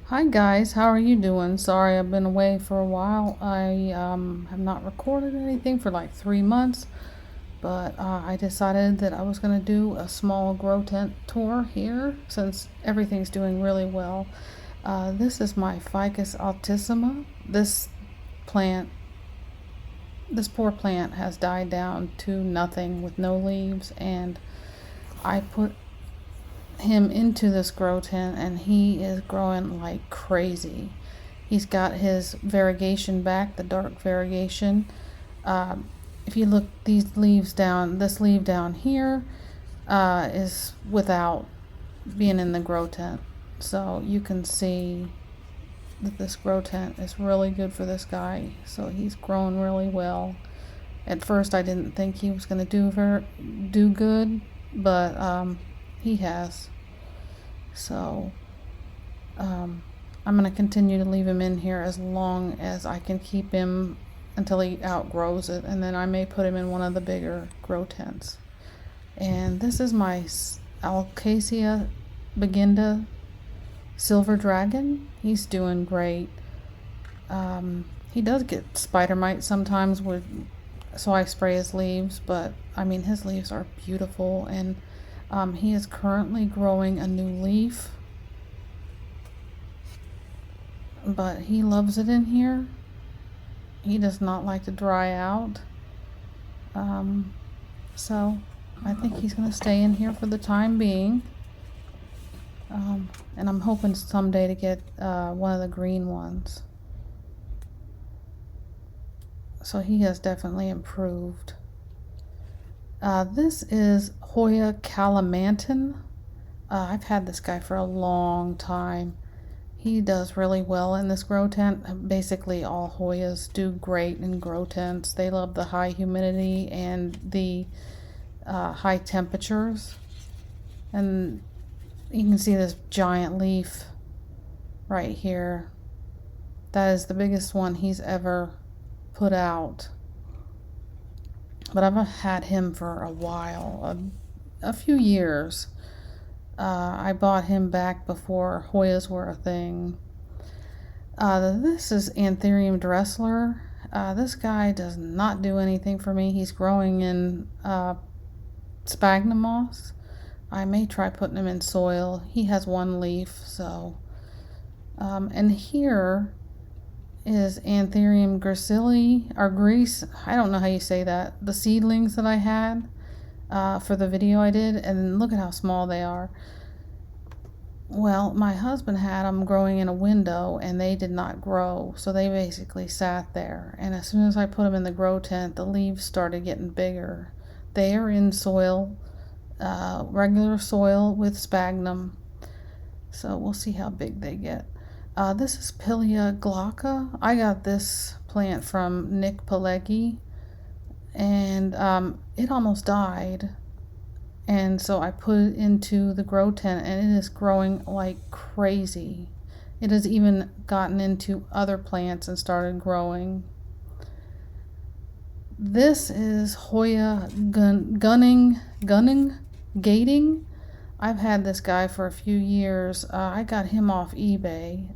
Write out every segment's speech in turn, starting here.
Hi guys, how are you doing? Sorry I've been away for a while. I have not recorded anything for like 3 months, but I decided that I was going to do a small grow tent tour here since everything's doing really well. This is my Ficus altissima. Plant, this poor plant has died down to nothing with no leaves, and I put him into this grow tent and he is growing like crazy. He's got his variegation back, the dark variegation. If you look these leaves down, this leaf down here is without being in the grow tent. So you can see that this grow tent is really good for this guy. So he's growing really well. At first I didn't think he was going to do good, but he has. So I'm going to continue to leave him in here as long as I can keep him until he outgrows it, and then I may put him in one of the bigger grow tents. And this is my Alocasia BAGINDA silver dragon. He's doing great. He does get spider mites sometimes, so I spray his leaves, but I mean his leaves are beautiful, and he is currently growing a new leaf, but he loves it in here. He does not like to dry out. So I think he's going to stay in here for the time being. And I'm hoping someday to get one of the green ones. So he has definitely improved. This is Hoya KALIMANTAN. I've had this guy for a long time. He does really well in this grow tent. Basically all Hoyas do great in grow tents. They love the high humidity and the high temperatures. And you can see this giant leaf right here. That is the biggest one he's ever put out. But I've had him for a while, a few years. I bought him back before Hoyas were a thing. This is Anthurium DRESSLER. This guy does not do anything for me. He's growing in sphagnum moss. I may try putting him in soil. He has one leaf, so. And here is Anthurium GRACILE, or Grease. I don't know how you say that. The seedlings that I had for the video I did, and look at how small they are. Well, my husband had them growing in a window and they did not grow, so they basically sat there. And as soon as I put them in the grow tent, the leaves started getting bigger. They are in soil, regular soil with sphagnum, so we'll see how big they get. This is PILEA GLAUCA. I got this plant from Nick Pileggi, and it almost died. And so I put it into the grow tent, and it is growing like crazy. It has even gotten into other plants and started growing. This is Hoya GUNUNG, GADING. I've had this guy for a few years. I got him off eBay.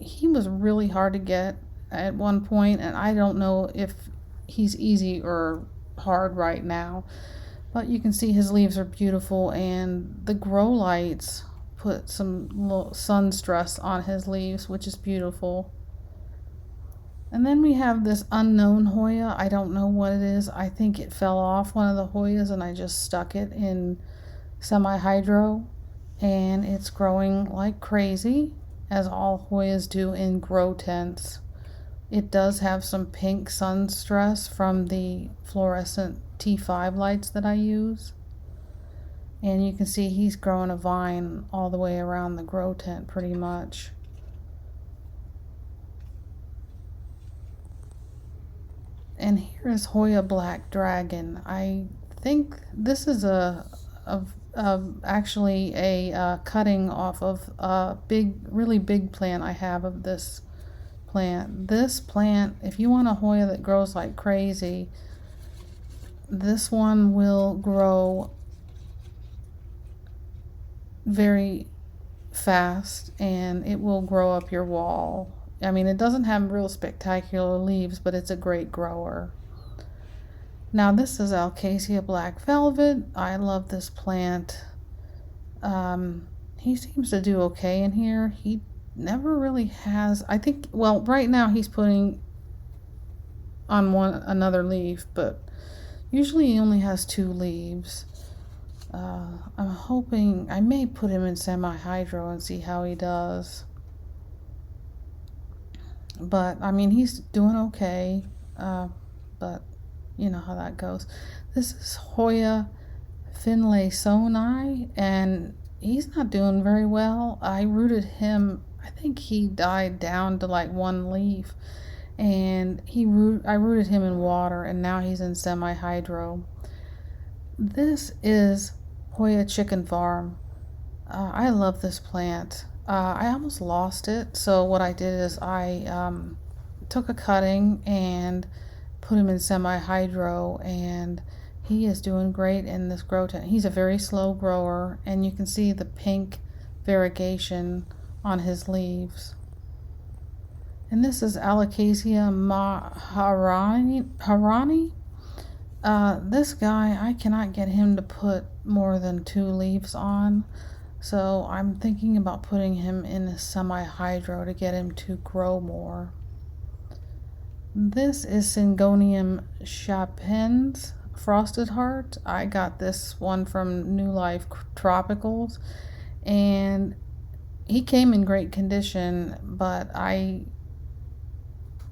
He was really hard to get at one point, and I don't know if he's easy or hard right now. But you can see his leaves are beautiful, and the Growlights put some little sun stress on his leaves, which is beautiful. And then we have this unknown Hoya. I don't know what it is. I think it fell off one of the Hoyas, and I just stuck it in semi-hydro, and it's growing like crazy, as all Hoyas do in grow tents. It does have some pink sun stress from the fluorescent T5 lights that I use. And you can see he's growing a vine all the way around the grow tent pretty much. And here is Hoya Black Dragon. I think this is actually a cutting off of a really big plant I have of this plant. This plant, if you want a Hoya that grows like crazy, this one will grow very fast and it will grow up your wall. I mean, it doesn't have real spectacular leaves, but it's a great grower. Now this is Alocasia Black Velvet. I love this plant. He seems to do okay in here. He never really has, I think, well, right now he's putting on another leaf, but usually he only has 2 leaves. I'm hoping I may put him in semi-hydro and see how he does. But I mean, he's doing okay. But you know how that goes. This is Hoya FINLAYSONII, and he's not doing very well. I rooted him. I think he died down to like 1 leaf, and I rooted him in water, and now he's in semi-hydro. This is Hoya Chicken Farm. I love this plant. I almost lost it, so what I did is I took a cutting and put him in semi-hydro, and he is doing great in this grow tent. He's a very slow grower, and you can see the pink variegation on his leaves. And this is Alocasia MAHARANI. This guy, I cannot get him to put more than 2 leaves on, so I'm thinking about putting him in a semi-hydro to get him to grow more. This is Syngonium CHIAPENSE Frosted Heart. I got this one from New Life Tropicals, and he came in great condition, but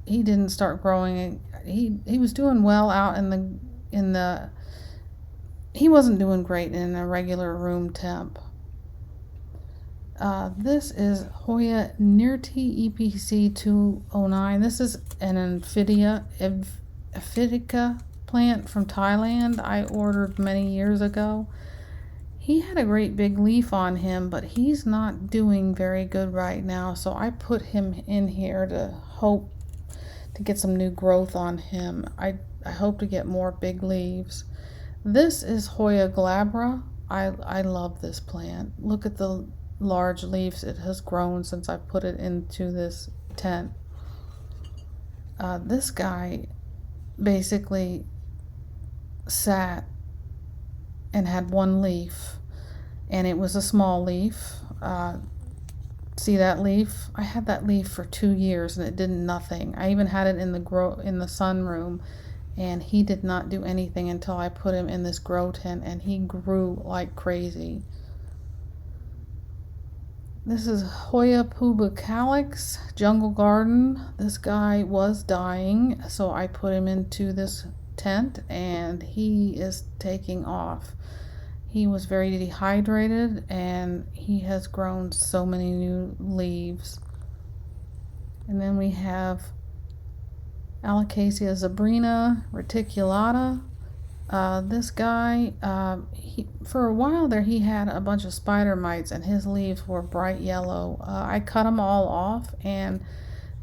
he didn't start growing. He was doing well out he wasn't doing great in a regular room temp. This is Hoya NRTI EPC 209. This is an Aphidica plant from Thailand I ordered many years ago. He had a great big leaf on him, but he's not doing very good right now, so I put him in here to hope to get some new growth on him. I hope to get more big leaves. This is Hoya glabra. I love this plant. Look at the large leaves it has grown since I put it into this tent. This guy basically sat and had 1 leaf, and it was a small leaf. See that leaf? I had that leaf for 2 years and it did nothing. I even had it in the sunroom, and he did not do anything until I put him in this grow tent, and he grew like crazy. This is Hoya PUBICALYX Jungle Garden. This guy was dying, so I put him into this tent, and he is taking off. He was very dehydrated, and he has grown so many new leaves. And then we have Alocasia ZEBRINA reticulata. This guy, for a while there, he had a bunch of spider mites, and his leaves were bright yellow. I cut them all off, and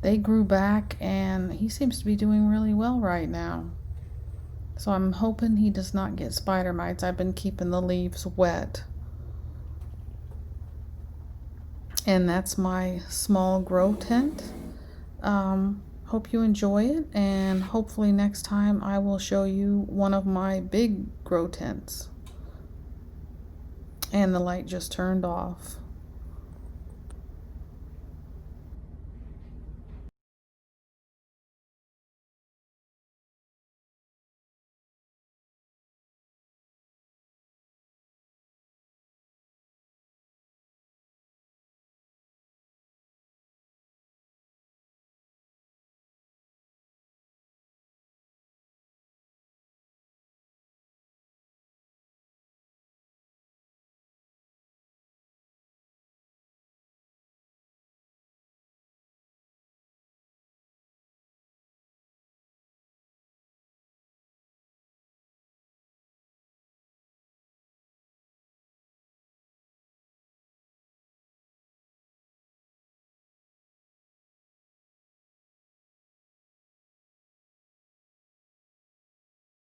they grew back, and he seems to be doing really well right now. So I'm hoping he does not get spider mites. I've been keeping the leaves wet. And that's my small grow tent. Hope you enjoy it, and hopefully next time I will show you one of my big grow tents. And the light just turned off.